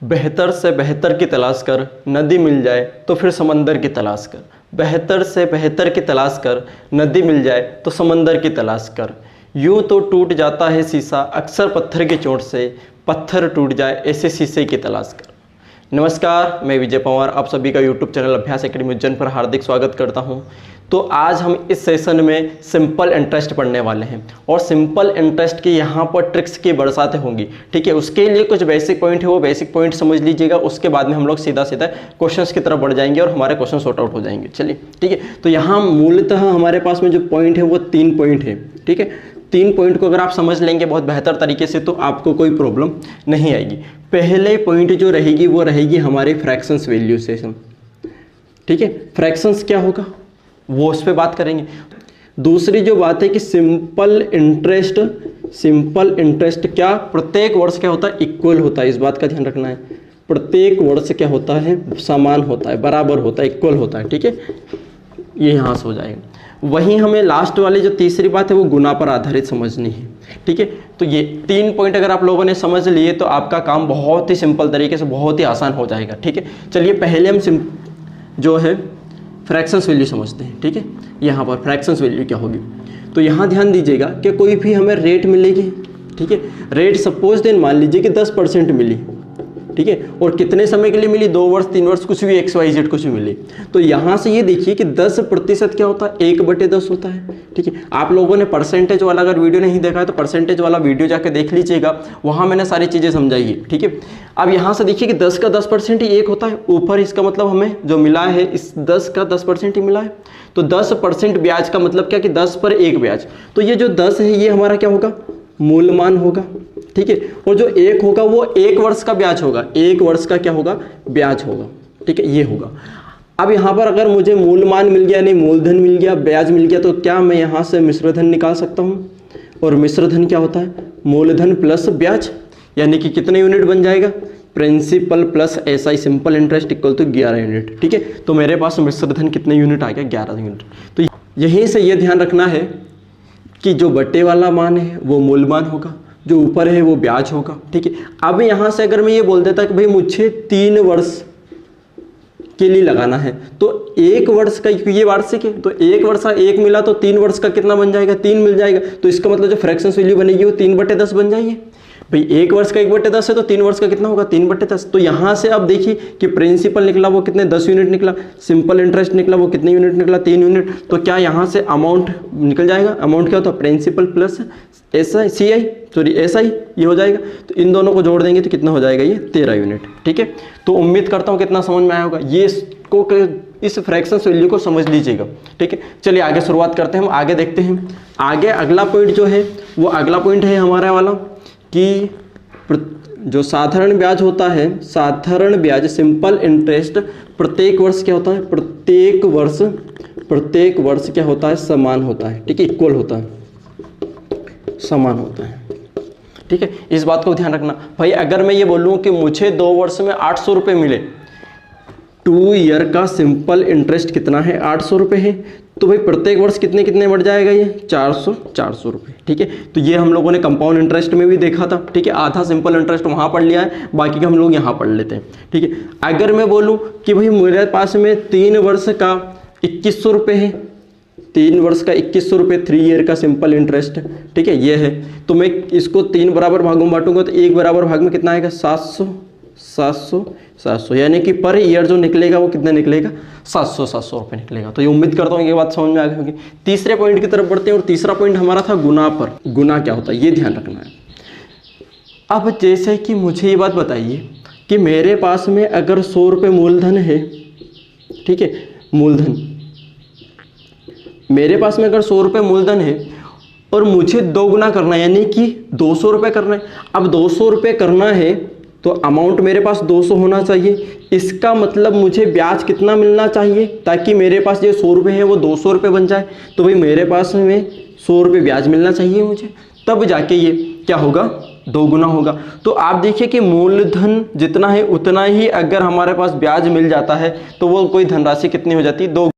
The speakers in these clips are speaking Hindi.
बेहतर से बेहतर की तलाश कर, नदी मिल जाए तो फिर समंदर की तलाश कर। बेहतर से बेहतर की तलाश कर, नदी मिल जाए तो समंदर की तलाश कर। यूं तो टूट जाता है शीशा अक्सर पत्थर की चोट से, पत्थर टूट जाए ऐसे शीशे की तलाश कर। नमस्कार, मैं विजय पवार आप सभी का यूट्यूब चैनल अभ्यास एकेडमी उज्जैन पर हार्दिक स्वागत करता हूं। तो आज हम इस सेशन में सिंपल इंटरेस्ट पढ़ने वाले हैं और सिंपल इंटरेस्ट की यहाँ पर ट्रिक्स की बरसातें होंगी। ठीक है, उसके लिए कुछ बेसिक पॉइंट है, वो बेसिक पॉइंट समझ लीजिएगा। उसके बाद में हम लोग सीधा सीधा क्वेश्चंस की तरफ बढ़ जाएंगे और हमारे क्वेश्चन सॉर्ट आउट हो जाएंगे। चलिए ठीक है, तो यहाँ मूलतः हमारे पास में जो पॉइंट है वो 3 पॉइंट है। ठीक है, 3 पॉइंट को अगर आप समझ लेंगे बहुत बेहतर तरीके से तो आपको कोई प्रॉब्लम नहीं आएगी। पहले पॉइंट जो रहेगी वो रहेगी हमारी फ्रैक्शंस वैल्यूएशन। ठीक है, फ्रैक्शंस क्या होगा वो उस पर बात करेंगे। दूसरी जो बात है कि सिंपल इंटरेस्ट क्या प्रत्येक वर्ष क्या होता है, इक्वल होता है। इस बात का ध्यान रखना है, प्रत्येक वर्ष क्या होता है, समान होता है, बराबर होता है, इक्वल होता है। ठीक है, ये यहाँ से हो जाएगा। वहीं हमें लास्ट वाली जो तीसरी बात है वो गुना पर आधारित समझनी है। ठीक है, तो ये 3 पॉइंट अगर आप लोगों ने समझ लिए तो आपका काम बहुत ही सिंपल तरीके से बहुत ही आसान हो जाएगा। ठीक है, चलिए पहले हम जो है फ्रैक्शंस वैल्यू समझते हैं। ठीक है, यहाँ पर फ्रैक्शंस वैल्यू क्या होगी, तो यहाँ ध्यान दीजिएगा कि कोई भी हमें रेट मिलेगी। ठीक है, रेट सपोज देन मान लीजिए कि 10% मिली। ठीक है, और कितने समय के लिए मिली, 2 वर्ष 3 वर्ष कुछ भी XYZ कुछ भी मिली। तो यहाँ से ये देखिए कि 10% क्या होता है, 1/10 होता है। ठीक है, आप लोगों ने परसेंटेज वाला अगर वीडियो नहीं देखा है तो परसेंटेज वाला वीडियो जाके देख लीजिएगा, वहाँ मैंने सारी चीज़ें समझाई है। ठीक है, अब यहाँ से देखिए कि 10 का 10% ही 1 होता है ऊपर, इसका मतलब हमें जो मिला है इस 10 का 10% ही मिला है। तो 10% ब्याज का मतलब क्या कि 10 पर 1 ब्याज। तो ये जो 10 है ये हमारा क्या होगा, मूलमान होगा। ठीक है, और जो 1 होगा वो 1 वर्ष का ब्याज होगा, 1 वर्ष का क्या होगा, ब्याज होगा। ठीक है, ये होगा। अब यहाँ पर अगर मुझे मूलमान मिल गया, नहीं मूलधन मिल गया, ब्याज मिल गया, तो क्या मैं यहाँ से मिश्रधन निकाल सकता हूँ। और मिश्रधन क्या होता है, मूलधन प्लस ब्याज, यानी कि कितने यूनिट बन जाएगा, principal plus SI simple interest equal to 11 unit. ठीक है, तो मेरे पास मिश्रधन कितने यूनिट आ गया, 11 यूनिट। तो यहीं से ये ध्यान रखना है कि जो बटे वाला मान है वो मूलमान होगा, जो ऊपर है वो ब्याज होगा। ठीक है, अब यहाँ से अगर मैं ये बोल देता कि भाई मुझे 3 वर्ष के लिए लगाना है, तो 1 वर्ष का, ये वार्षिक है तो 1 वर्ष का 1 मिला तो 3 वर्ष का कितना बन जाएगा, 3 मिल जाएगा। तो इसका मतलब जो फ्रैक्शंस वैल्यू बनेगी वो 3/10 बन जाएगी। भाई 1 वर्ष का 1/10 है तो 3 वर्ष का कितना होगा, 3/10। तो यहाँ से अब देखिए कि प्रिंसिपल निकला वो कितने, 10 यूनिट निकला, सिंपल इंटरेस्ट निकला वो कितने यूनिट निकला, 3 यूनिट। तो क्या यहाँ से अमाउंट निकल जाएगा, अमाउंट क्या होता है, प्रिंसिपल प्लस SI ये हो जाएगा। तो इन दोनों को जोड़ देंगे तो कितना हो जाएगा, ये 13 यूनिट। ठीक है, तो उम्मीद करता हूँ कितना समझ में आया होगा, ये इसको इस फ्रैक्शंस वैल्यू को समझ लीजिएगा। ठीक है, चलिए आगे शुरुआत करते हैं, हम आगे देखते हैं। आगे अगला पॉइंट जो है वो अगला पॉइंट है हमारा वाला कि जो साधारण ब्याज होता है, साधारण ब्याज सिंपल इंटरेस्ट प्रत्येक वर्ष क्या होता है, प्रत्येक वर्ष क्या होता है, समान होता है। ठीक है, इक्वल होता है, समान होता है। ठीक है, इस बात को ध्यान रखना। भाई अगर मैं ये बोलूँ कि मुझे 2 वर्ष में 800 रुपये मिले, 2 ईयर का सिंपल इंटरेस्ट कितना है, 800 रुपये है, तो भाई प्रत्येक वर्ष कितने कितने बढ़ जाएगा, ये 400 रुपये। ठीक है, तो ये हम लोगों ने कंपाउंड इंटरेस्ट में भी देखा था। ठीक है, आधा सिंपल इंटरेस्ट वहाँ पढ़ लिया है, बाकी का हम लोग यहाँ पढ़ लेते हैं। ठीक है, अगर मैं बोलूँ कि भाई मेरे पास में 3 वर्ष का 2100 रुपये है, 3 वर्ष का 2100 रुपये, 3 ईयर का सिंपल इंटरेस्ट। ठीक है, ये है। तो मैं इसको 3 बराबर भागों में बांटूंगा तो 1 बराबर भाग में कितना आएगा, 700, यानी कि पर ईयर जो निकलेगा वो कितना निकलेगा, 700 रुपये निकलेगा। तो ये उम्मीद करता हूँ ये बात समझ में आ गई होगी। तीसरे पॉइंट की तरफ बढ़ते हैं और तीसरा पॉइंट हमारा था गुना पर। गुना क्या होता है ये ध्यान रखना है। अब जैसे कि मुझे ये बात बताइए कि मेरे पास में अगर 100 रुपये मूलधन है, ठीक है, मूलधन मेरे पास में अगर 100 रुपये मूलधन है और मुझे 2 गुना करना है, यानी कि 200 रुपये करना है। अब 200 रुपये करना है तो अमाउंट मेरे पास 200 होना चाहिए। इसका मतलब मुझे ब्याज कितना मिलना चाहिए ताकि मेरे पास ये 100 रुपये है वो 200 रुपये बन जाए। तो भाई मेरे पास में 100 रुपये ब्याज मिलना चाहिए मुझे, तब जाके ये क्या होगा, 2 गुना होगा। तो आप देखिए कि मूलधन जितना है उतना ही अगर हमारे पास ब्याज मिल जाता है तो वो कोई धनराशि कितनी हो जाती है, 2।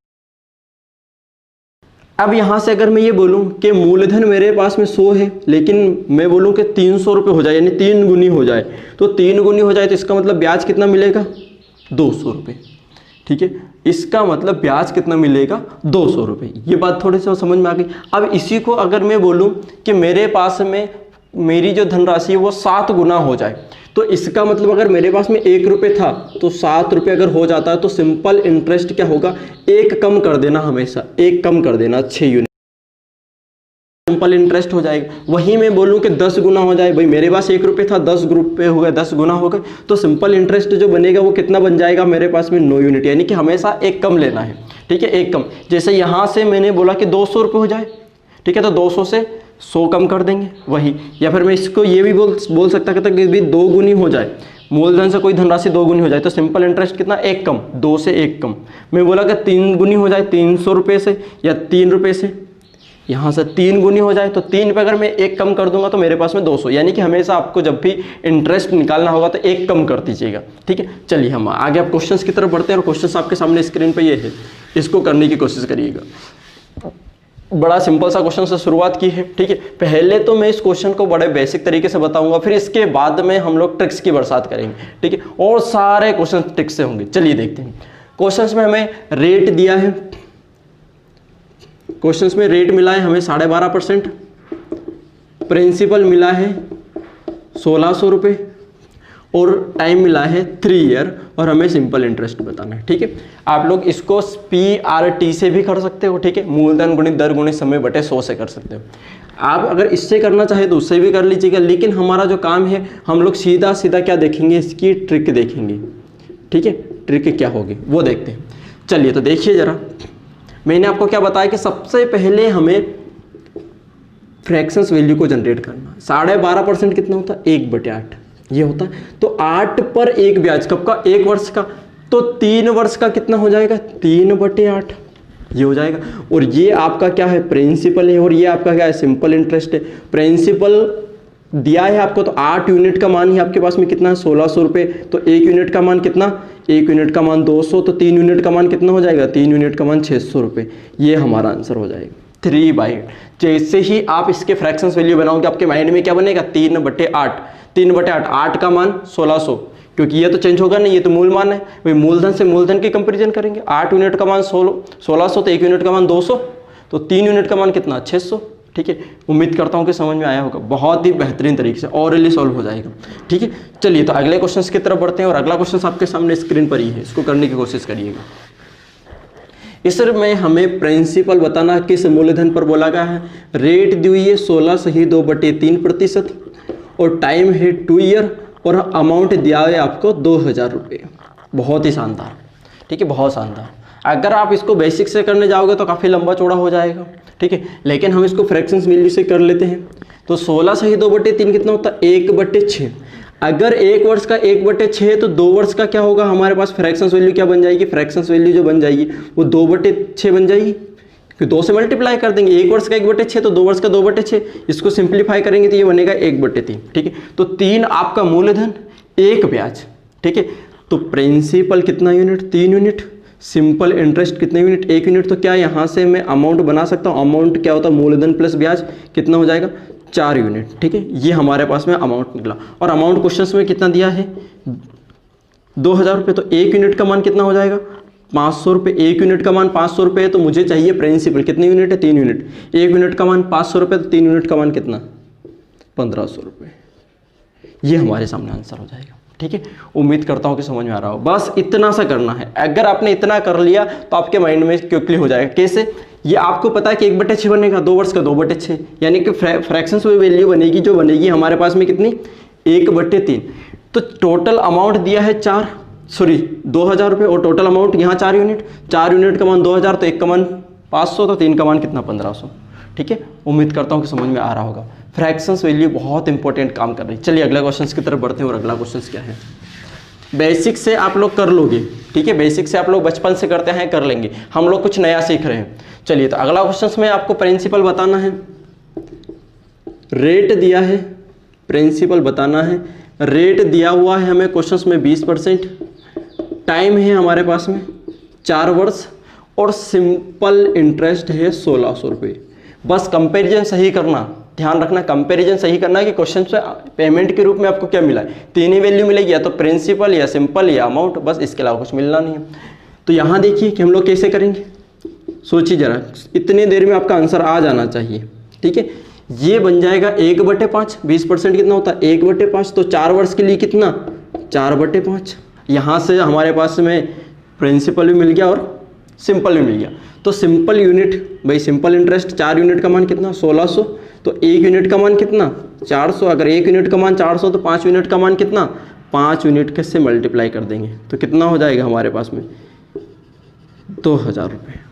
अब यहाँ से अगर मैं ये बोलूँ कि मूलधन मेरे पास में 100 है, लेकिन मैं बोलूँ कि 300 रुपये हो जाए, यानी 3 गुनी हो जाए, तो 3 गुनी हो जाए तो इसका मतलब ब्याज कितना मिलेगा? 200 रुपये। ठीक है, इसका मतलब ब्याज कितना मिलेगा? 200 रुपये। ये बात थोड़ी सी समझ में आ गई। अब इसी को अगर मैं बोलूँ कि मेरे पास में मेरी जो धनराशि है वो 7 गुना हो जाए, तो इसका मतलब अगर मेरे पास में 1 रुपये था तो 7 रुपये अगर हो जाता है तो सिंपल इंटरेस्ट क्या होगा? 1 कम कर देना, हमेशा 1 कम कर देना, 6 यूनिट सिंपल इंटरेस्ट हो जाएगा। वहीं मैं बोलूँ कि 10 गुना हो जाए, भाई मेरे पास 1 रुपये था, 10 ग्रुप पे हो गए, 10 गुना हो गए, तो सिंपल इंटरेस्ट जो बनेगा वो कितना बन जाएगा? मेरे पास में 9 यूनिट, यानी कि हमेशा 1 कम लेना है। ठीक है, 1 कम। जैसे यहाँ से मैंने बोला कि 200 रुपये हो जाए, ठीक है, तो 200 से 100 कम कर देंगे वही। या फिर मैं इसको ये भी बोल सकता कि 2 गुनी हो जाए, मूलधन से कोई धनराशि 2 गुनी हो जाए, तो सिंपल इंटरेस्ट कितना? 1 कम, 2 से 1 कम। मैं बोला कि 3 गुनी हो जाए 300 रुपये से, या 3 रुपये से, यहाँ से 3 गुनी हो जाए, तो 3 पे अगर मैं 1 कम कर दूंगा तो मेरे पास में 200, यानी कि हमेशा आपको जब भी इंटरेस्ट निकालना होगा तो 1 कम कर दीजिएगा। ठीक है, चलिए हम आगे अब क्वेश्चंस की तरफ बढ़ते हैं, और क्वेश्चंस आपके सामने स्क्रीन पे ये है, इसको करने की कोशिश करिएगा। बड़ा सिंपल सा क्वेश्चन से शुरुआत की है। ठीक है, पहले तो मैं इस क्वेश्चन को बड़े बेसिक तरीके से बताऊंगा, फिर इसके बाद में हम लोग ट्रिक्स की बरसात करेंगे। ठीक है, और सारे क्वेश्चन ट्रिक्स से होंगे। चलिए देखते हैं। क्वेश्चंस में हमें रेट दिया है, क्वेश्चंस में रेट मिला है हमें 12.5%, प्रिंसिपल मिला है 1600 रुपये, और टाइम मिला है 3 ईयर, और हमें सिंपल इंटरेस्ट बताना है। ठीक है, आप लोग इसको PRT से भी कर सकते हो। ठीक है, मूलधन गुणित दर गुणित समय बटे 100 से कर सकते हो। आप अगर इससे करना चाहे तो उससे भी कर लीजिएगा, लेकिन हमारा जो काम है हम लोग सीधा सीधा क्या देखेंगे? इसकी ट्रिक देखेंगे। ठीक है, ट्रिक क्या होगी वो देखते हैं। चलिए तो देखिए जरा, मैंने आपको क्या बताया कि सबसे पहले हमें फ्रैक्शंस वैल्यू को जनरेट करना। 12.5% कितना होता है? 1/8 ये होता है। तो 8 पर 1 ब्याज कब का? 1 वर्ष का, तो 3 वर्ष का कितना हो जाएगा? 3/8 ये हो जाएगा। और ये आपका क्या है? प्रिंसिपल है, और ये आपका क्या है? सिंपल इंटरेस्ट है। प्रिंसिपल दिया है आपको, तो 8 यूनिट का मान ही आपके पास में कितना है? 1600 रुपये। तो 1 यूनिट का मान कितना? 1 यूनिट का मान 200, तो 3 यूनिट का मान कितना हो जाएगा? 3 यूनिट का मान 600 रुपये। ये हमारा आंसर हो जाएगा 3/8। जैसे ही आप इसके फ्रैक्शंस वैल्यू बनाओगे आपके माइंड में क्या बनेगा? 3/8। 3/8, 8 का मान 1600, क्योंकि ये तो चेंज होगा नहीं, ये तो मूल मान है। भाई मूलधन से मूलधन की कंपैरिजन करेंगे। 8 यूनिट का मान 1600, तो 1 यूनिट का मान 200, तो 3 यूनिट का मान कितना? 600। ठीक है, उम्मीद करता हूँ कि समझ में आया होगा। बहुत ही बेहतरीन तरीके से ऑरली सॉल्व हो जाएगा। ठीक है, चलिए तो अगले क्वेश्चन की तरफ बढ़ते हैं, और अगला क्वेश्चन आपके सामने स्क्रीन पर ही है, इसको करने की कोशिश करिएगा। इसमें हमें प्रिंसिपल बताना, किस मूलधन पर बोला गया है। रेट दी हुई है 16/2/3%, और टाइम है 2 ईयर, और अमाउंट दिया है आपको 2000 रुपये। बहुत ही शानदार। ठीक है, बहुत शानदार। अगर आप इसको बेसिक से करने जाओगे तो काफ़ी लंबा चौड़ा हो जाएगा। ठीक है, लेकिन हम इसको फ्रैक्शंस वैल्यू से कर लेते हैं। तो 16/2/3 कितना होता है? 1/6। अगर 1 वर्ष का 1/6 है तो 2 वर्ष का क्या होगा हमारे पास? फ्रैक्शंस वैल्यू क्या बन जाएगी? फ्रैक्शंस वैल्यू जो बन जाएगी वो 2/6 बन जाएगी, 2 से मल्टीप्लाई कर देंगे। 1 वर्ष का 1/6 तो 2 वर्ष का 2/6, इसको सिंप्लीफाई करेंगे तो ये बनेगा 1/3। ठीक है, तो 3 आपका मूलधन, 1 ब्याज। ठीक है, तो प्रिंसिपल कितना यूनिट? 3 यूनिट। सिंपल इंटरेस्ट कितने यूनिट? 1 यूनिट। तो क्या यहाँ से मैं अमाउंट बना सकता हूँ? अमाउंट क्या होता है? मूलधन प्लस ब्याज, कितना हो जाएगा? 4 यूनिट। ठीक है, ये हमारे पास में अमाउंट निकला। और अमाउंट क्वेश्चन में कितना दिया है? 2000 रुपये। तो 1 यूनिट का मान कितना हो जाएगा? 500 रुपये। 1 यूनिट का मान 500 रुपये है, तो मुझे चाहिए प्रिंसिपल। कितने यूनिट है? 3 यूनिट। 1 यूनिट का मान 500 रुपये, तो 3 यूनिट का मान कितना? 1500 रुपये। ये हमारे सामने आंसर हो जाएगा। ठीक है, उम्मीद करता हूँ कि समझ में आ रहा हो। बस इतना सा करना है। अगर आपने इतना कर लिया तो आपके माइंड में क्विकली हो जाएगा। कैसे? ये आपको पता है कि 1/6 बनेगा, 2 वर्ष का 2/6, यानी कि फ्रैक्शंस में वैल्यू बनेगी जो बनेगी हमारे पास में कितनी? 1/3। तो टोटल अमाउंट दिया है 2000 रुपये, और टोटल अमाउंट यहाँ 4 यूनिट। 4 यूनिट का मान 2000, तो 1 का मान 500, तो 3 का मान कितना? 1500। ठीक है, उम्मीद करता हूँ कि समझ में आ रहा होगा। फ्रैक्शंस वैल्यू बहुत इंपॉर्टेंट काम कर रही है। चलिए अगला क्वेश्चन की तरफ बढ़ते हैं, और अगला क्वेश्चन क्या है? बेसिक से आप लोग कर लोगे। ठीक है, बेसिक से आप लोग बचपन से करते हैं, कर लेंगे। हम लोग कुछ नया सीख रहे हैं। चलिए तो अगला क्वेश्चन में आपको प्रिंसिपल बताना है, रेट दिया है, प्रिंसिपल बताना है। रेट दिया हुआ है हमें क्वेश्चन में 20%, टाइम है हमारे पास में 4 वर्ष, और सिंपल इंटरेस्ट है 1600 रुपये। बस कंपैरिजन सही करना, ध्यान रखना कंपैरिजन सही करना कि क्वेश्चन से पेमेंट के रूप में आपको क्या मिला है, तीन ही वैल्यू मिलेगी, या तो प्रिंसिपल या सिंपल या अमाउंट, बस इसके अलावा कुछ मिलना नहीं है। तो यहाँ देखिए कि हम लोग कैसे करेंगे, सोचिए जरा, इतनी देर में आपका आंसर आ जाना चाहिए। ठीक है, ये बन जाएगा 1/5, 20% कितना होता है 1/5, तो 4 वर्ष के लिए कितना 4/5। यहाँ से हमारे पास में प्रिंसिपल भी मिल गया और सिंपल भी मिल गया। तो सिंपल यूनिट, भाई सिंपल इंटरेस्ट 4 यूनिट का मान कितना 1600, तो 1 यूनिट का मान कितना 400, अगर 1 यूनिट का मान 400 तो 5 यूनिट का मान कितना 5 यूनिट के से मल्टीप्लाई कर देंगे तो कितना हो जाएगा हमारे पास में 2000 रुपये।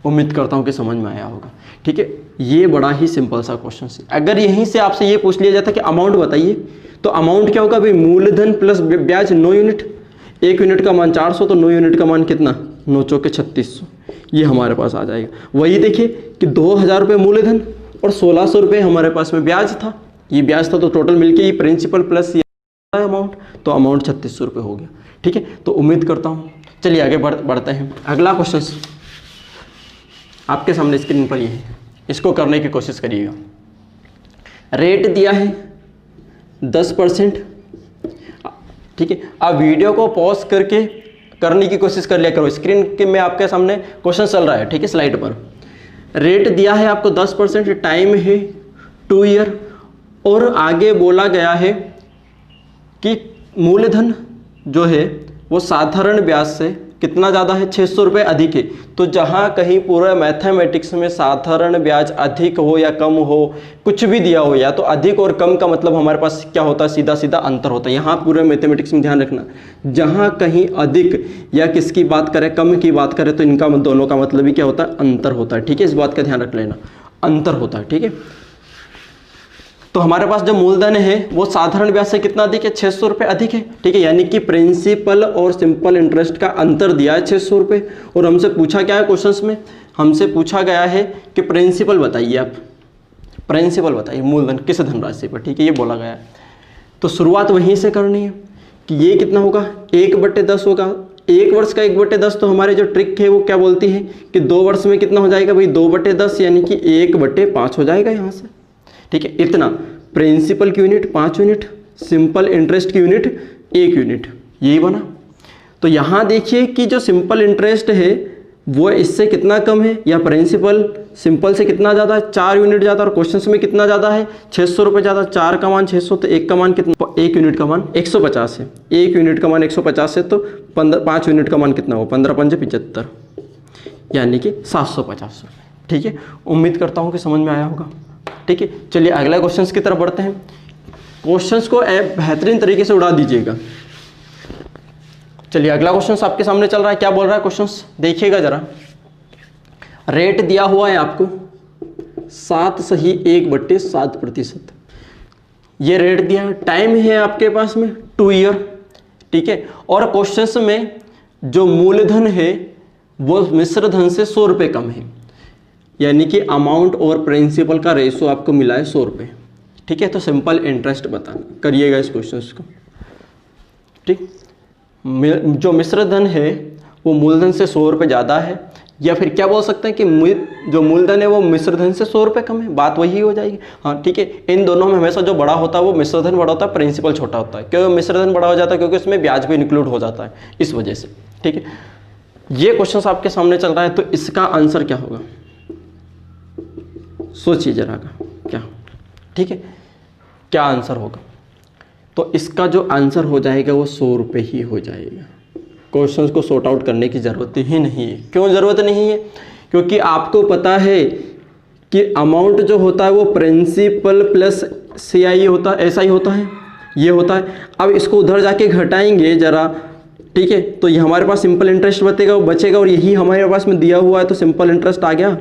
उम्मीद करता हूँ कि समझ में आया होगा। ठीक है, ये बड़ा ही सिंपल सा क्वेश्चन है। अगर यहीं से आपसे ये पूछ लिया जाता कि अमाउंट बताइए, तो अमाउंट क्या होगा भाई, मूलधन प्लस ब्याज 9 यूनिट, 1 यूनिट का मान 400 तो 9 यूनिट का मान कितना 9 चौके 3600, ये हमारे पास आ जाएगा। वही देखिए कि 2000 रुपये मूलधन और 1600 रुपये हमारे पास में ब्याज था, ये ब्याज था, तो टोटल मिलके ये प्रिंसिपल प्लस ये अमाउंट, तो अमाउंट 3600 रुपये हो गया। ठीक है, तो उम्मीद करता हूँ, चलिए आगे बढ़ते हैं। अगला क्वेश्चन आपके सामने स्क्रीन पर ये है, इसको करने की कोशिश करिएगा। रेट दिया है 10%। ठीक है, अब वीडियो को पॉज करके करने की कोशिश कर लिया करो, स्क्रीन के में आपके सामने क्वेश्चन चल रहा है। ठीक है, स्लाइड पर रेट दिया है आपको 10%, टाइम है 2 ईयर, और आगे बोला गया है कि मूलधन जो है वो साधारण ब्याज से कितना ज़्यादा है 600 रुपये अधिक है। तो जहाँ कहीं पूरा मैथमेटिक्स में साधारण ब्याज अधिक हो या कम हो, कुछ भी दिया हो, या तो अधिक और कम का मतलब हमारे पास क्या होता है, सीधा सीधा अंतर होता है। यहाँ पूरे मैथमेटिक्स में ध्यान रखना, जहाँ कहीं अधिक या किसकी बात करें, कम की बात करें, तो इनका दोनों का मतलब ही क्या होता है, अंतर होता है। ठीक है, इस बात का ध्यान रख लेना, अंतर होता है। ठीक है, तो हमारे पास जो मूलधन है वो साधारण ब्याज से कितना अधिक है 600 रुपये अधिक है। ठीक है, यानी कि प्रिंसिपल और सिंपल इंटरेस्ट का अंतर दिया है 600 रुपये, और हमसे पूछा क्या है क्वेश्चंस में, हमसे पूछा गया है कि प्रिंसिपल बताइए, आप प्रिंसिपल बताइए मूलधन किस धनराशि पर। ठीक है, ये बोला गया है, तो शुरुआत वहीं से करनी है कि ये कितना होगा 1/10 होगा। 1 वर्ष का 1/10, तो हमारे जो ट्रिक है वो क्या बोलती है कि 2 वर्ष में कितना हो जाएगा भाई 2/10, यानी कि 1/5 हो जाएगा यहाँ से। ठीक है, इतना प्रिंसिपल की यूनिट 5 यूनिट, सिंपल इंटरेस्ट की यूनिट 1 यूनिट, यही बना। तो यहाँ देखिए कि जो सिंपल इंटरेस्ट है वो इससे कितना कम है, या प्रिंसिपल सिंपल से कितना ज़्यादा है 4 यूनिट ज़्यादा, और क्वेश्चन में कितना ज़्यादा है 600 रुपये ज़्यादा। 4 का मान 600, तो 1 का मान कितना, 1 यूनिट का मान 150 है, 1 यूनिट का मान 150 है, तो 5 यूनिट का मान कितना होगा 15 पंजे 75, यानी कि 750 रुपये। ठीक है, उम्मीद करता हूँ कि समझ में आया होगा। ठीक है, चलिए अगला क्वेश्चंस की तरफ बढ़ते हैं। क्वेश्चंस को बेहतरीन तरीके से उड़ा दीजिएगा। चलिए अगला क्वेश्चंस आपके सामने चल रहा है, क्या बोल रहा है क्वेश्चंस देखिएगा जरा। रेट दिया हुआ है आपको 7 सही 1/7%, ये रेट दिया है। टाइम है आपके पास में 2 ईयर। ठीक है, और क्वेश्चंस में जो मूलधन है वो मिश्र धन से 100 रुपये कम है, यानी कि अमाउंट और प्रिंसिपल का रेशो आपको मिला है 100 रुपये। ठीक है, तो सिंपल इंटरेस्ट बताना, करिएगा इस क्वेश्चन को। ठीक, जो मिश्र धन है वो मूलधन से 100 रुपये ज़्यादा है, या फिर क्या बोल सकते हैं कि जो मूलधन है वो मिश्र धन से 100 रुपये कम है, बात वही हो जाएगी। हाँ ठीक है, इन दोनों में हमेशा जो बड़ा होता है वो मिश्र धन बड़ा होता है, प्रिंसिपल छोटा होता है। क्यों मिश्र धन बड़ा हो जाता है, क्योंकि उसमें ब्याज भी इंक्लूड हो जाता है, इस वजह से। ठीक है, ये क्वेश्चन आपके सामने चल रहा है, तो इसका आंसर क्या होगा सोचिए जरा का क्या। ठीक है, क्या आंसर होगा, तो इसका जो आंसर हो जाएगा वो 100 रुपये ही हो जाएगा। क्वेश्चंस को सॉर्ट आउट करने की ज़रूरत ही नहीं है। क्यों ज़रूरत नहीं है, क्योंकि आपको पता है कि अमाउंट जो होता है वो प्रिंसिपल प्लस CI होता है, ऐसा ही होता है, ये होता है। अब इसको उधर जाके घटाएंगे ज़रा, ठीक है, तो ये हमारे पास सिंपल इंटरेस्ट बचेगा, और यही हमारे पास में दिया हुआ है, तो सिंपल इंटरेस्ट आ गया।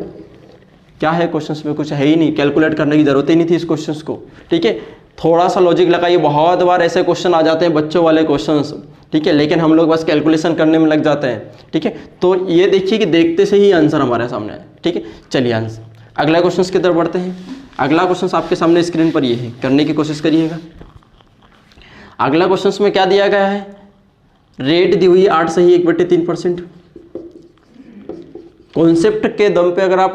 क्या है क्वेश्चंस में, कुछ है ही नहीं, कैलकुलेट करने की ज़रूरत ही नहीं थी इस क्वेश्चंस को। ठीक है, थोड़ा सा लॉजिक लगाइए, बहुत बार ऐसे क्वेश्चन आ जाते हैं बच्चों वाले क्वेश्चंस। ठीक है, लेकिन हम लोग बस कैलकुलेशन करने में लग जाते हैं। ठीक है, तो ये देखिए कि देखते से ही आंसर हमारे सामने है। ठीक है, चलिए आंसर अगला क्वेश्चन की तरफ बढ़ते हैं। अगला क्वेश्चन आपके सामने स्क्रीन पर ये है, करने की कोशिश करिएगा। अगला क्वेश्चन में क्या दिया गया है, रेट दी हुई 8 सही 1/3%। कॉन्सेप्ट के दम पे अगर आप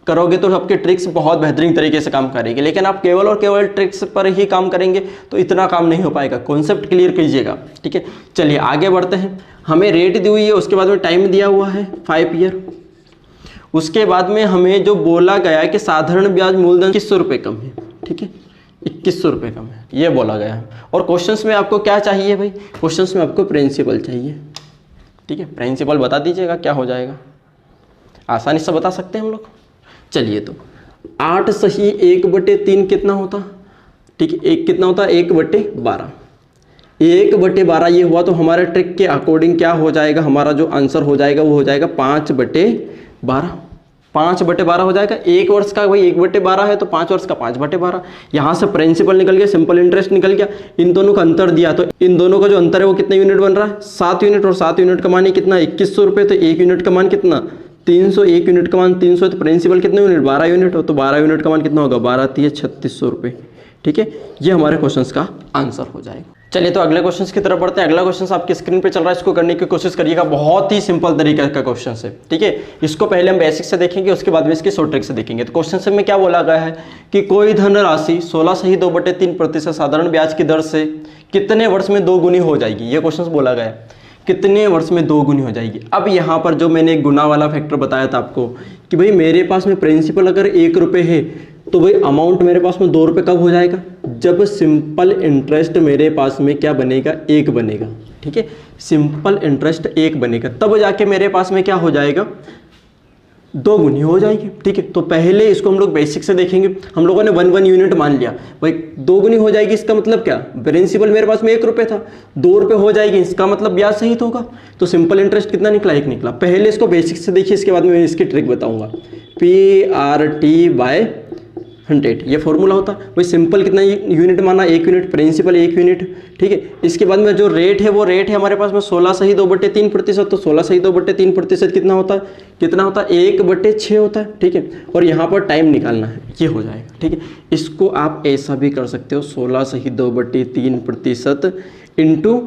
करोगे तो आपके ट्रिक्स बहुत बेहतरीन तरीके से काम करेगी, लेकिन आप केवल और केवल ट्रिक्स पर ही काम करेंगे तो इतना काम नहीं हो पाएगा। कॉन्सेप्ट क्लियर कीजिएगा, ठीक है। चलिए आगे बढ़ते हैं। हमें रेट दी हुई है, उसके बाद में टाइम दिया हुआ है 5 ईयर। उसके बाद में हमें जो बोला गया है कि साधारण ब्याज मूलधन 2100 रुपये कम है, ठीक है, 2100 रुपये कम है, ये बोला गया है। और क्वेश्चंस में आपको क्या चाहिए भाई? क्वेश्चंस में आपको प्रिंसिपल चाहिए, ठीक है। प्रिंसिपल बता दीजिएगा क्या हो जाएगा, आसानी से बता सकते हैं हम लोग। चलिए तो 8 सही 1/3 कितना होता, ठीक है, एक कितना होता 1/12। 1/12 ये हुआ तो हमारे ट्रिक के अकॉर्डिंग क्या हो जाएगा, हमारा जो आंसर हो जाएगा वो हो जाएगा 5/12। 5/12 हो जाएगा। 1 वर्ष का भाई 1/12 है तो 5 वर्ष का 5/12। यहाँ से प्रिंसिपल निकल गया, सिंपल इंटरेस्ट निकल गया। इन दोनों का अंतर दिया तो इन दोनों का जो अंतर है वो कितने यूनिट बन रहा है, 7 यूनिट। और 7 यूनिट का मान कितना 2100 रुपये, तो 1 यूनिट का मान कितना 300। 1 यूनिट का मान 300, तो प्रिंसिपल कितने यूनिट 12 यूनिट हो, तो 12 यूनिट का मान कितना होगा 12 × 3600 रुपये, ठीक है। ये हमारे क्वेश्चन का आंसर हो जाएगा। चलिए तो अगले क्वेश्चन की तरफ बढ़ते हैं। अगला क्वेश्चन आपकी स्क्रीन पे चल रहा है, इसको करने की कोशिश करिएगा। बहुत ही सिंपल तरीके का क्वेश्चन है, ठीक है। इसको पहले हम बेसिक से देखेंगे, उसके बाद में इसकी शॉर्ट ट्रिक से देखेंगे। तो क्वेश्चन में क्या बोला गया है कि कोई धनराशि 16 सही 2/3% साधारण ब्याज की दर से कितने वर्ष में 2 गुनी हो जाएगी। ये क्वेश्चन बोला गया है कितने वर्ष में 2 गुनी हो जाएगी। अब यहाँ पर जो मैंने गुना वाला फैक्टर बताया था आपको कि भाई मेरे पास में प्रिंसिपल अगर 1 रुपये है तो भाई अमाउंट मेरे पास में 2 रुपये कब हो जाएगा, जब सिंपल इंटरेस्ट मेरे पास में क्या बनेगा 1 बनेगा, ठीक है। सिंपल इंटरेस्ट 1 बनेगा तब जाके मेरे पास में क्या हो जाएगा 2 गुनी हो जाएगी, ठीक है। तो पहले इसको हम लोग बेसिक से देखेंगे। हम लोगों ने 1 यूनिट मान लिया, भाई 2 गुनी हो जाएगी। इसका मतलब क्या, प्रिंसिपल मेरे पास में 1 रुपये था, 2 रुपये हो जाएगी, इसका मतलब ब्याज सहित होगा। तो सिंपल इंटरेस्ट कितना निकला 1 निकला। पहले इसको बेसिक से देखिए, इसके बाद में इसकी ट्रिक बताऊंगा। PRT/100 ये फॉर्मूला होता है। भाई सिंपल कितना यूनिट माना 1 यूनिट, प्रिंसिपल 1 यूनिट, ठीक है। इसके बाद में जो रेट है वो रेट है हमारे पास में 16 सही 2/3%। तो 16 सही 2/3% कितना होता है 1/6 होता है, ठीक है। और यहाँ पर टाइम निकालना है, ये हो जाएगा, ठीक है। इसको आप ऐसा भी कर सकते हो 16 सही 2/3% इंटू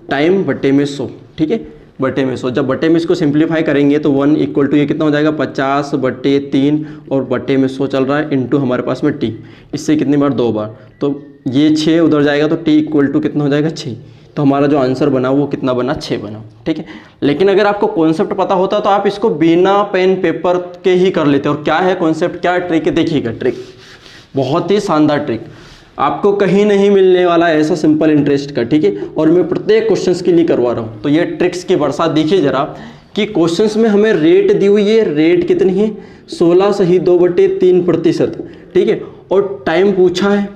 टाइम बटे में 100, ठीक है, बटे में 100। जब बटे में इसको सिंप्लीफाई करेंगे तो 1 = ये कितना हो जाएगा 50/3 और बटे में 100 चल रहा है इंटू हमारे पास में t। इससे कितनी बार 2 बार, तो ये 6 उधर जाएगा तो t = कितना हो जाएगा 6। तो हमारा जो आंसर बना वो कितना बना 6 बना, ठीक है। लेकिन अगर आपको कॉन्सेप्ट पता होता तो आप इसको बिना पेन पेपर के ही कर लेते। और क्या है कॉन्सेप्ट, क्या ट्रिक है, देखिएगा ट्रिक बहुत ही शानदार ट्रिक, आपको कहीं नहीं मिलने वाला ऐसा सिंपल इंटरेस्ट का, ठीक है। और मैं प्रत्येक क्वेश्चंस के लिए करवा रहा हूँ। तो ये ट्रिक्स की बरसात देखिए जरा कि क्वेश्चंस में हमें रेट दी हुई है, रेट कितनी है 16 सही 2/3%, ठीक है। और टाइम पूछा है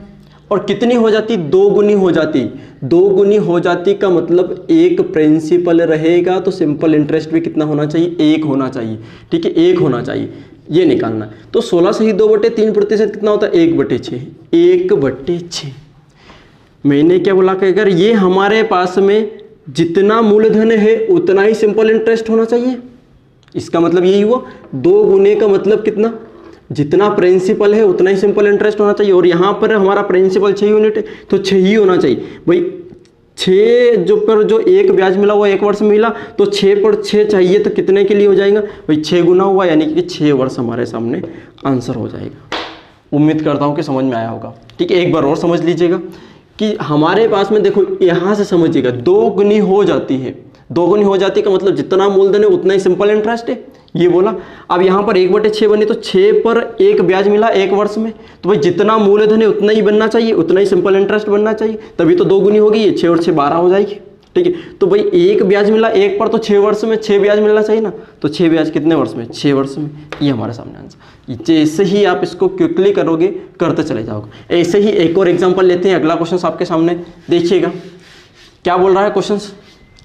और कितनी हो जाती 2 गुनी हो जाती। 2 गुनी हो जाती का मतलब 1 प्रिंसिपल रहेगा तो सिंपल इंटरेस्ट भी कितना होना चाहिए 1 होना चाहिए, ठीक है, 1 होना चाहिए, ये निकालना है। तो 16 सही 2/3% कितना होता है 1/6। 1/6 मैंने क्या बोला कि अगर ये हमारे पास में जितना मूलधन है उतना ही सिंपल इंटरेस्ट होना चाहिए। इसका मतलब यही हुआ 2 गुने का मतलब कितना, जितना प्रिंसिपल है उतना ही सिंपल इंटरेस्ट होना चाहिए। और यहाँ पर हमारा प्रिंसिपल 6 यूनिट है तो 6 ही होना चाहिए। भाई 6 जो 1 ब्याज मिला वो 1 वर्ष में मिला तो 6 पर 6 चाहिए तो कितने के लिए हो जाएगा भाई 6 गुना हुआ, यानी कि 6 वर्ष हमारे सामने आंसर हो जाएगा। उम्मीद करता हूँ कि समझ में आया होगा, ठीक है। एक बार और समझ लीजिएगा कि हमारे पास में देखो यहाँ से समझिएगा 2 गुनी हो जाती है। 2 गुनी हो जाती का मतलब जितना मूलधन है उतना ही सिंपल इंटरेस्ट है, ये बोला। अब यहाँ पर 1/6 बनी तो 6 पर 1 ब्याज मिला 1 वर्ष में, तो भाई जितना मूलधन है उतना ही बनना चाहिए, उतना ही सिंपल इंटरेस्ट बनना चाहिए, तभी तो 2 गुनी होगी। ये 6 और 6 12 हो जाएगी, ठीक है। तो भाई 1 ब्याज मिला 1 पर तो 6 वर्ष में 6 ब्याज मिलना चाहिए ना, तो 6 ब्याज कितने वर्ष में 6 वर्ष में, ये हमारे सामने आंसर। जैसे ही आप इसको क्विकली करोगे करते चले जाओगे। ऐसे ही एक और एग्जाम्पल लेते हैं। अगला क्वेश्चन आपके सामने देखिएगा क्या बोल रहा है क्वेश्चन।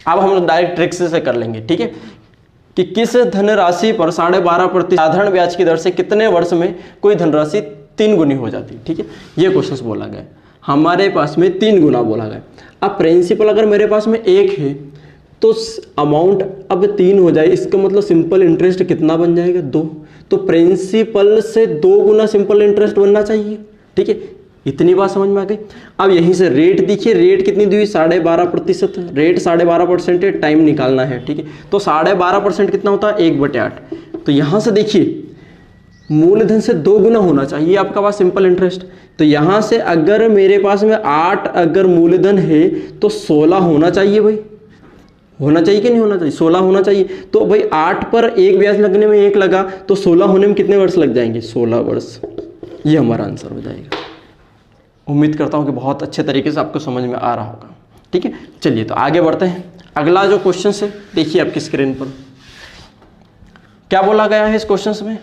अब हम लोग डायरेक्ट ट्रिक से कर लेंगे, ठीक है, कि किस धनराशि पर 12.5% साधारण ब्याज की दर से कितने वर्ष में कोई धनराशि 3 गुनी हो जाती है, ठीक है। ये क्वेश्चन बोला गया हमारे पास में 3 गुना बोला गया। अब प्रिंसिपल अगर मेरे पास में 1 है तो अमाउंट अब 3 हो जाए, इसका मतलब सिंपल इंटरेस्ट कितना बन जाएगा 2। तो प्रिंसिपल से 2 गुना सिंपल इंटरेस्ट बनना चाहिए, ठीक है। इतनी बात समझ में आ गई। अब यहीं से रेट देखिए, रेट कितनी दी हुई 12.5%, रेट 12.5% है, टाइम निकालना है, ठीक है। तो 12.5% कितना होता है 1/8। तो यहाँ से देखिए मूलधन से 2 गुना होना चाहिए आपका पास सिंपल इंटरेस्ट। तो यहाँ से अगर मेरे पास में 8 अगर मूलधन है तो 16 होना चाहिए भाई, होना चाहिए कि नहीं होना चाहिए, 16 होना चाहिए। तो भाई 8 पर 1 ब्याज लगने में 1 लगा तो 16 होने में कितने वर्ष लग जाएंगे, 16 वर्ष। ये हमारा आंसर हो जाएगा। उम्मीद करता हूँ कि बहुत अच्छे तरीके से आपको समझ में आ रहा होगा। ठीक है, चलिए तो आगे बढ़ते हैं। अगला जो क्वेश्चन है देखिए आपकी स्क्रीन पर क्या बोला गया है इस क्वेश्चन में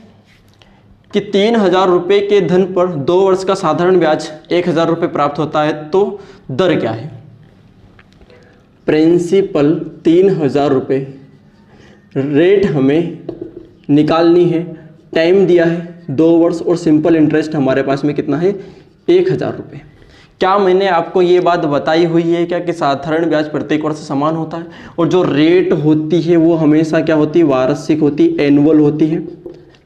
कि 3000 रुपये के धन पर 2 वर्ष का साधारण ब्याज 1000 रुपये प्राप्त होता है, तो दर क्या है। प्रिंसिपल 3000 रुपये, रेट हमें निकालनी है, टाइम दिया है 2 वर्ष और सिंपल इंटरेस्ट हमारे पास में कितना है 1000 रुपये। क्या मैंने आपको ये बात बताई हुई है क्या कि साधारण ब्याज प्रत्येक वर्ष समान होता है और जो रेट होती है वो हमेशा क्या होती है, वार्षिक होती है, एनुअल होती है।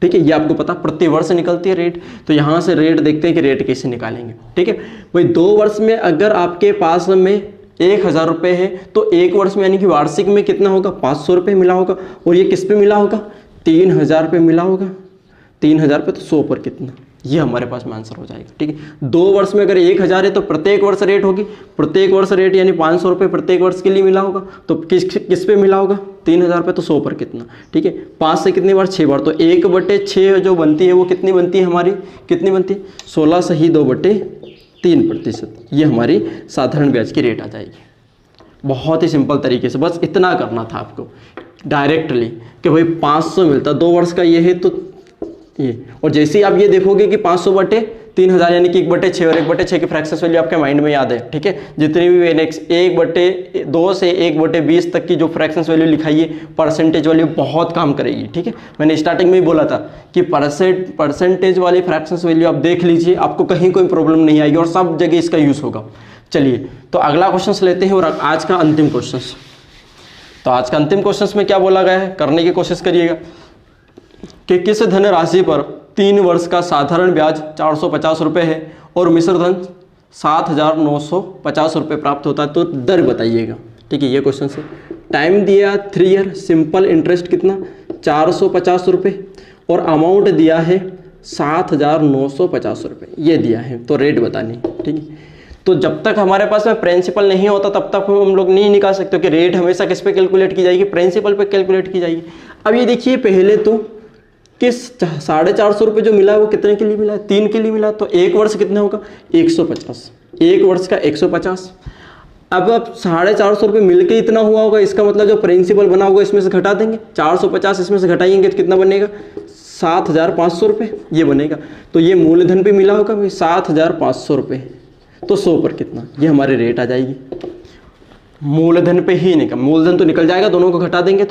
ठीक है, ये आपको पता प्रति वर्ष निकलती है रेट। तो यहाँ से रेट देखते हैं कि रेट कैसे निकालेंगे। ठीक है भाई, 2 वर्ष में अगर आपके पास में 1000 रुपये है तो 1 वर्ष में यानी कि वार्षिक में कितना होगा, 500 रुपये मिला होगा। और ये किस पे मिला होगा, 3000 पे मिला होगा। 3000 पे तो 100 पर कितना, ये हमारे पास में आंसर हो जाएगा। ठीक है, 2 वर्ष में अगर 1000 है तो प्रत्येक वर्ष रेट होगी, प्रत्येक वर्ष रेट यानी 500 रुपये प्रत्येक वर्ष के लिए मिला होगा। तो किस पे मिला होगा, 3000 पे तो 100 पर कितना। ठीक है, 5 से कितनी बार, 6 बार। तो 1/6 जो बनती है वो कितनी बनती है हमारी, कितनी बनती है 16 से ही 2/3%। ये हमारी साधारण ब्याज की रेट आ जाएगी। बहुत ही सिंपल तरीके से बस इतना करना था आपको डायरेक्टली कि भाई 500 मिलता, 2 वर्ष का ये है तो ये। और जैसे ही आप ये देखोगे कि 500/3000 यानी कि 1/6 और 1/6 की फ्रैक्शंस वैल्यू आपके माइंड में याद है। ठीक है, जितनी भी 1/2 से 1/20 तक की जो फ्रैक्शंस वैल्यू लिखाई है परसेंटेज वैल्यू बहुत काम करेगी। ठीक है, मैंने स्टार्टिंग में ही बोला था कि परसेंटेज वाली फ्रैक्शंस वैल्यू आप देख लीजिए, आपको कहीं कोई प्रॉब्लम नहीं आएगी और सब जगह इसका यूज होगा। चलिए तो अगला क्वेश्चन लेते हैं और आज का अंतिम क्वेश्चन। तो आज का अंतिम क्वेश्चन में क्या बोला गया है, करने की कोशिश करिएगा कि किस धन राशि पर 3 वर्ष का साधारण ब्याज 450 रुपये है और मिश्र धन 7950 रुपये प्राप्त होता है, तो दर बताइएगा। ठीक है, ये क्वेश्चन है। टाइम दिया 3 ईयर, सिंपल इंटरेस्ट कितना 450 रुपये और अमाउंट दिया है 7950 रुपये, ये दिया है। तो रेट बतानी। ठीक है, तो जब तक हमारे पास में प्रिंसिपल नहीं होता तब तक हम लोग नहीं निकाल सकते कि रेट हमेशा किस पे कैलकुलेट की जाएगी, प्रिंसिपल पे कैलकुलेट की जाएगी। अब ये देखिए पहले तो किस 450 रुपये जो मिला है वो कितने के लिए मिला है, 3 के लिए मिला है। तो 1 वर्ष कितना होगा 150, 1 वर्ष का 150। अब 450 रुपये मिलकर इतना हुआ होगा, इसका मतलब जो प्रिंसिपल बना होगा इसमें से घटा देंगे, 450 इसमें से घटाएंगे तो कितना बनेगा 7500 रुपये, ये बनेगा। तो ये मूलधन पे मिला होगा भाई 7500 रुपये, तो 100 पर कितना, ये हमारी रेट आ जाएगी। मूलधन पे ही निकल, मूलधन तो निकल जाएगा, दोनों को घटा देंगे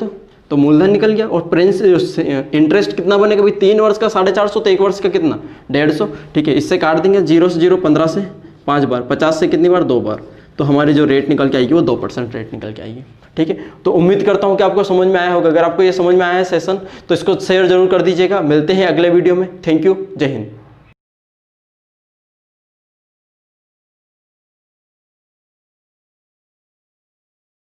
तो मूलधन निकल गया। और इंटरेस्ट कितना बनेगा भाई, 3 वर्ष का 450, तो 1 वर्ष का कितना 150। ठीक है, इससे काट देंगे 0 से 0, 15 से 5 बार, 50 से कितनी बार 2 बार। तो हमारी जो रेट निकल के आएगी वो 2% रेट निकल के आएगी। ठीक है, तो उम्मीद करता हूँ कि आपको समझ में आया होगा। अगर आपको ये समझ में आया है सेशन तो इसको शेयर जरूर कर दीजिएगा। मिलते हैं अगले वीडियो में। थैंक यू, जय हिंद।